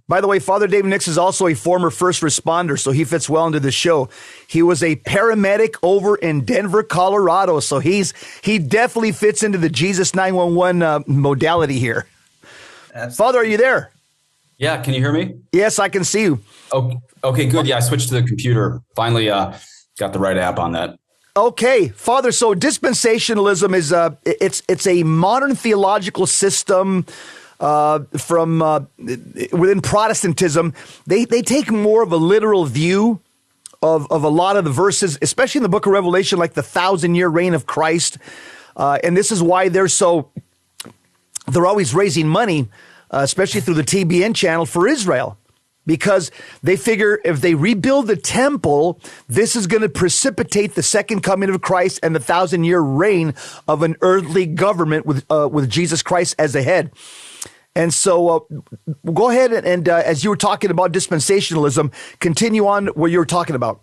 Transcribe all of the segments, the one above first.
By the way, Father David Nix is also a former first responder, so he fits well into the show. He was a paramedic over in Denver, Colorado, so he definitely fits into the Jesus 911 modality here. Absolutely. Father, are you there? Yeah, can you hear me? Yes, I can see you. Okay, good. Yeah, I switched to the computer. Finally got the right app on that. Okay, Father, so dispensationalism is it's a modern theological system from within Protestantism. They take more of a literal view of a lot of the verses, especially in the book of Revelation, like the 1,000-year reign of Christ. And this is why they're always raising money, especially through the TBN channel for Israel, because they figure if they rebuild the temple, this is going to precipitate the second coming of Christ and the 1,000-year reign of an earthly government with Jesus Christ as the head. And so go ahead and as you were talking about dispensationalism, continue on what you were talking about.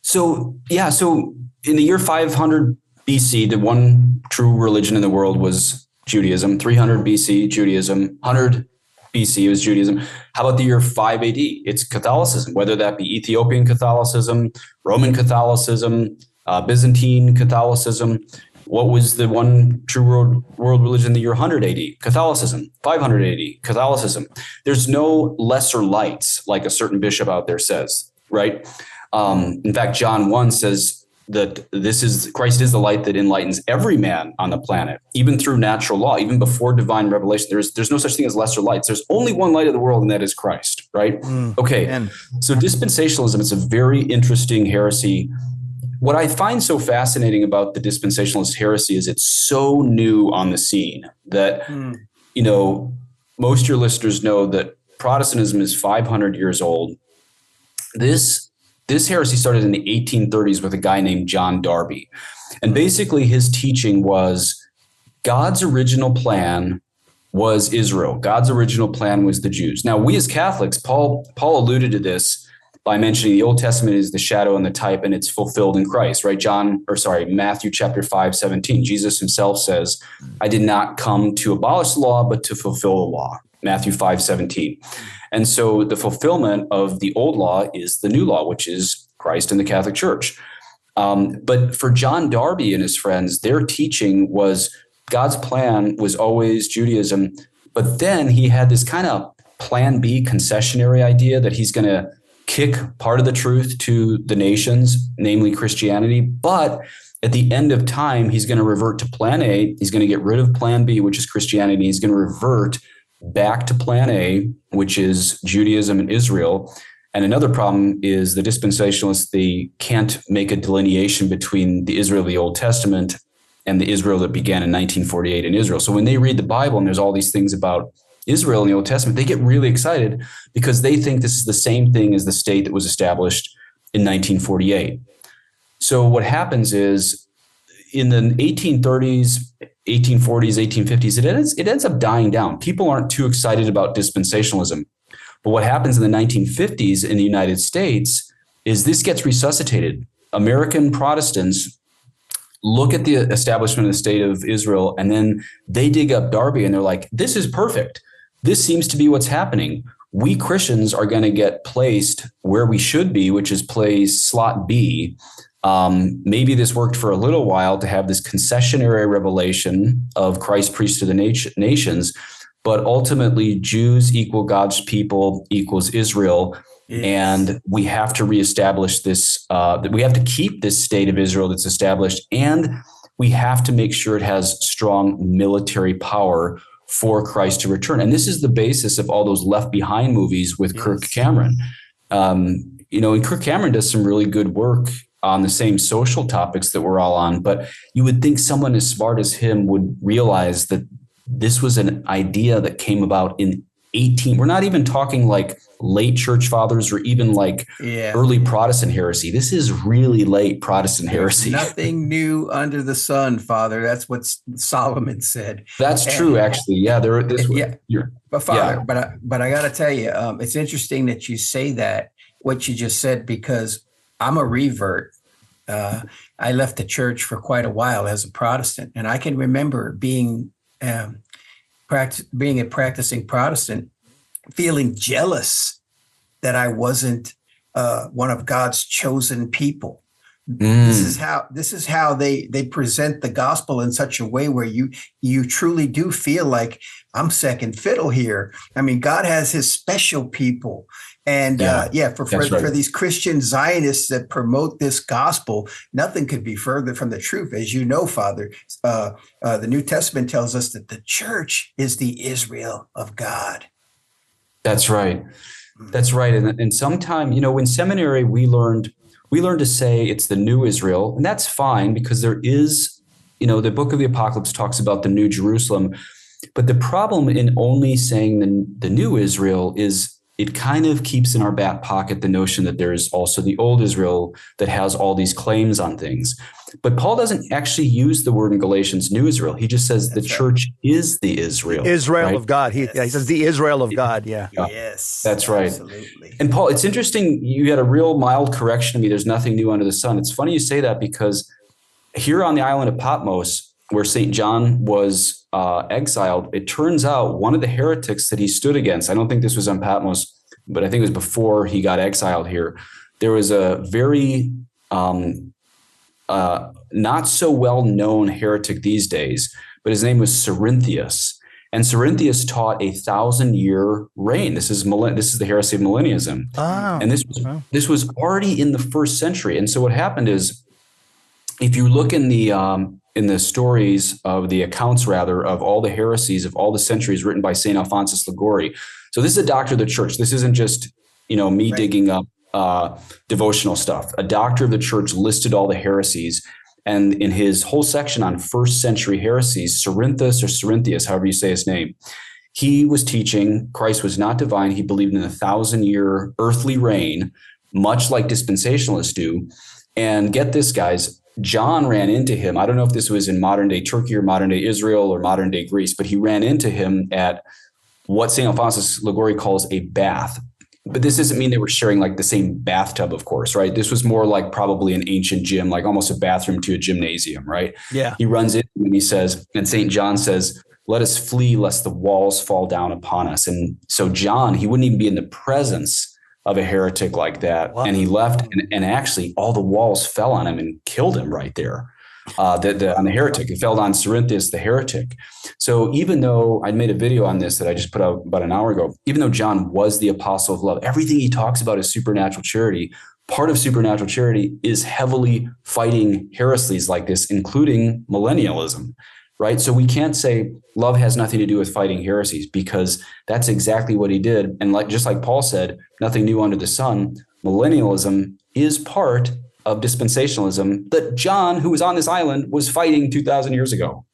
So in the year 500 BC, the one true religion in the world was Judaism. 300 BC, Judaism. 100 BC was Judaism. How about the year 5 AD? It's Catholicism, whether that be Ethiopian Catholicism, Roman Catholicism, Byzantine Catholicism. What was the one true world religion in the year 100 AD? Catholicism. 500 AD, Catholicism. There's no lesser lights, like a certain bishop out there says, right? In fact, John 1 says that Christ is the light that enlightens every man on the planet, even through natural law, even before divine revelation. There's no such thing as lesser lights. There's only one light of the world, and that is Christ, right? Okay, man. So dispensationalism, it's a very interesting heresy. What I find so fascinating about the dispensationalist heresy is it's so new on the scene that, most of your listeners know that Protestantism is 500 years old. This heresy started in the 1830s with a guy named John Darby. And basically his teaching was God's original plan was Israel. God's original plan was the Jews. Now, we as Catholics, Paul alluded to this by mentioning the Old Testament is the shadow and the type, and it's fulfilled in Christ, right? Matthew chapter 5:17. Jesus himself says, I did not come to abolish the law, but to fulfill the law. Matthew 5:17. And so the fulfillment of the old law is the new law, which is Christ and the Catholic Church. But for John Darby and his friends, their teaching was God's plan was always Judaism. But then he had this kind of plan B concessionary idea that he's going to kick part of the truth to the nations, namely Christianity. But at the end of time, he's going to revert to plan A. He's going to get rid of plan B, which is Christianity. He's going to revert back to plan A, which is Judaism and Israel. And another problem is the dispensationalists, they can't make a delineation between the Israel of the Old Testament and the Israel that began in 1948 in Israel. So when they read the Bible and there's all these things about Israel in the Old Testament, they get really excited because they think this is the same thing as the state that was established in 1948. So what happens is in the 1830s, 1840s, 1850s, it ends up dying down. People aren't too excited about dispensationalism. But what happens in the 1950s in the United States is this gets resuscitated. American Protestants look at the establishment of the state of Israel, and then they dig up Darby and they're like, this is perfect. This seems to be what's happening. We Christians are going to get placed where we should be, which is placed slot B. Maybe this worked for a little while to have this concessionary revelation of Christ priest to the nations, but ultimately Jews equal God's people equals Israel. Yes. And we have to reestablish this, that we have to keep this state of Israel that's established, and we have to make sure it has strong military power for Christ to return. And this is the basis of all those Left Behind movies with Kirk Cameron. And Kirk Cameron does some really good work on the same social topics that we're all on, but you would think someone as smart as him would realize that this was an idea that came about in we're not even talking like late church fathers or even like early Protestant heresy. This is really late Protestant heresy. Nothing new under the sun, Father. That's what Solomon said. That's true, actually. Yeah, but Father, but I got to tell you, it's interesting that you say that, what you just said, because I'm a revert. I left the church for quite a while as a Protestant, and I can remember being a practicing Protestant feeling jealous that I wasn't one of God's chosen people. This is how they present the gospel in such a way where you truly do feel like I'm second fiddle here. I mean, God has his special people. And for these Christian Zionists that promote this gospel, nothing could be further from the truth. As you know, Father, the New Testament tells us that the church is the Israel of God. That's right. That's right. And sometime, in seminary, we learned to say it's the new Israel, and that's fine because there is, the book of the Apocalypse talks about the new Jerusalem. But the problem in only saying the new Israel is it kind of keeps in our back pocket the notion that there is also the old Israel that has all these claims on things. But Paul doesn't actually use the word in Galatians, new Israel. He just says the church is the Israel. Israel right? of God. He says the Israel of God. Yeah. Yes. That's right. Absolutely. And Paul, it's interesting. You had a real mild correction to me. There's nothing new under the sun. It's funny you say that because here on the island of Patmos, where St. John was exiled, it turns out one of the heretics that he stood against, I don't think this was on Patmos, but I think it was before he got exiled here. There was a very not so well-known heretic these days, but his name was Cerinthius. And Cerinthius taught 1,000-year reign. This is the heresy of millennialism. Oh, and this was already in the first century. And so what happened is, if you look in the stories of the accounts, rather, of all the heresies of all the centuries written by St. Alphonsus Liguori. So this is a doctor of the church. This isn't just, me digging up devotional stuff. A doctor of the church listed all the heresies. And in his whole section on first century heresies, Cerinthius, however you say his name, he was teaching Christ was not divine. He believed in 1,000-year earthly reign, much like dispensationalists do. And get this, guys, John ran into him. I don't know if this was in modern day Turkey or modern day Israel or modern day Greece, but he ran into him at what St. Alphonsus Liguori calls a bath. But this doesn't mean they were sharing like the same bathtub, of course, right? This was more like probably an ancient gym, like almost a bathroom to a gymnasium, right? Yeah. He runs in and he says, and St. John says, "Let us flee lest the walls fall down upon us." And so John, he wouldn't even be in the presence of a heretic like that. Wow. And he left, and actually all the walls fell on him and killed him right there. On the heretic, it fell on Cerinthius, the heretic. So even though I made a video on this that I just put out about an hour ago, even though John was the apostle of love, everything he talks about is supernatural charity. Part of supernatural charity is heavily fighting heresies like this, including millennialism. Right. So we can't say love has nothing to do with fighting heresies, because that's exactly what he did. And just like Paul said, nothing new under the sun. Millennialism is part of dispensationalism that John, who was on this island, was fighting 2,000 years ago.